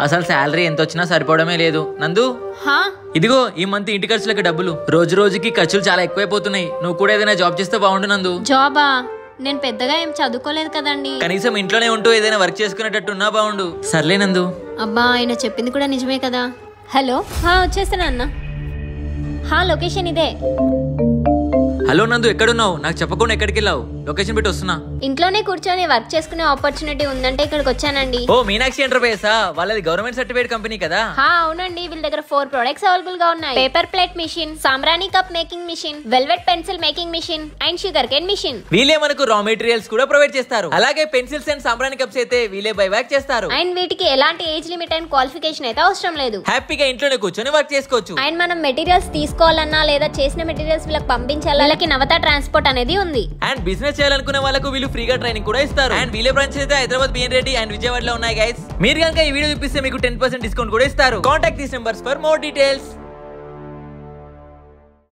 అసలు శాలరీ ఎంత వచ్చినా సరిపోవడమే లేదు. నందు ఇదిగో ఈ మంత్ ఇంటి ఖర్చులకి డబ్బులు. రోజు రోజుకి ఖర్చులు చాలా ఎక్కువైపోతున్నాయి. నువ్వు కూడా ఏదైనా జాబ్ చేస్తే బాగుండు నందు. జాబా? నేను పెద్దగా ఏం చదువుకోలేదు కదండి. కనీసం ఇంట్లోనే ఉంటూ ఏదైనా వర్క్ చేసుకునేటట్టు ఉన్నా బాగుండు. సర్లే నందు. అబ్బా ఆయన చెప్పింది కూడా నిజమే కదా. హలో, వచ్చేస్తాను అన్న. లొకేషన్ ఇదే. హలో నందు, ఎక్కడున్నావు? నాకు చెప్పకుండా ఎక్కడికి వెళ్ళావు? లొకేషన్ పెట్టి వస్తున్నా. ఇంట్లోనే కూర్చొని వర్క్ చేసుకునే ఆపర్చునిటీ ఉందంటే ఇక్కడికి వచ్చానండి. ఓ మీనాక్షి ఎంటర్ప్రైజెసా? వాళ్ళది గవర్నమెంట్ సర్టిఫైడ్ కంపెనీ కదా? అవునండి. వీళ్ళ దగ్గర 4 ప్రొడక్ట్స్ అవైలబుల్ గా ఉన్నాయి. పేపర్ ప్లేట్ మిషన్, సాంబ్రాణి cup making machine, velvet pencil making machine and sugar cane machine. వీళ్ళే మనకు రా మెటీరియల్స్ కూడా ప్రొవైడ్ చేస్తారు. అలాగే పెన్సిల్స్ అండ్ సాంబ్రాణి కప్స్ అయితే వీళ్ళే బై బ్యాక్ చేస్తారు. అండ్ వీటికి ఎలాంటి ఏజ్ లిమిట్ అండ్ క్వాలిఫికేషన్ అయితే అవసరం లేదు. హ్యాపీగా ఇంట్లోనే కూర్చొని వర్క్ చేసుకోవచ్చు. అండ్ మనం మెటీరియల్స్ తీసుకోవాలన్నా లేదా చేసిన మెటీరియల్స్ వీళ్ళకి పంపించాలి. వాళ్ళకి నవత ట్రాన్స్పోర్ట్ అనేది ఉంది. అండ్ బిజినెస్ చేయాలనుకునే వాళ్ళకు వీళ్ళు ఫ్రీగా ట్రైనింగ్ కూడా ఇస్తారు. అండ్ వీళ్ళే బ్రాంచ్ అయితే హైదరాబాద్, బిఎన్ రెడ్డి అండ్ విజయవాడలో ఉన్నాయి గైస్. మీరు కనుక ఈ వీడియో చూపిస్తే మీకు 10% డిస్కౌంట్ కూడా ఇస్తారు. Contact these numbers for more details.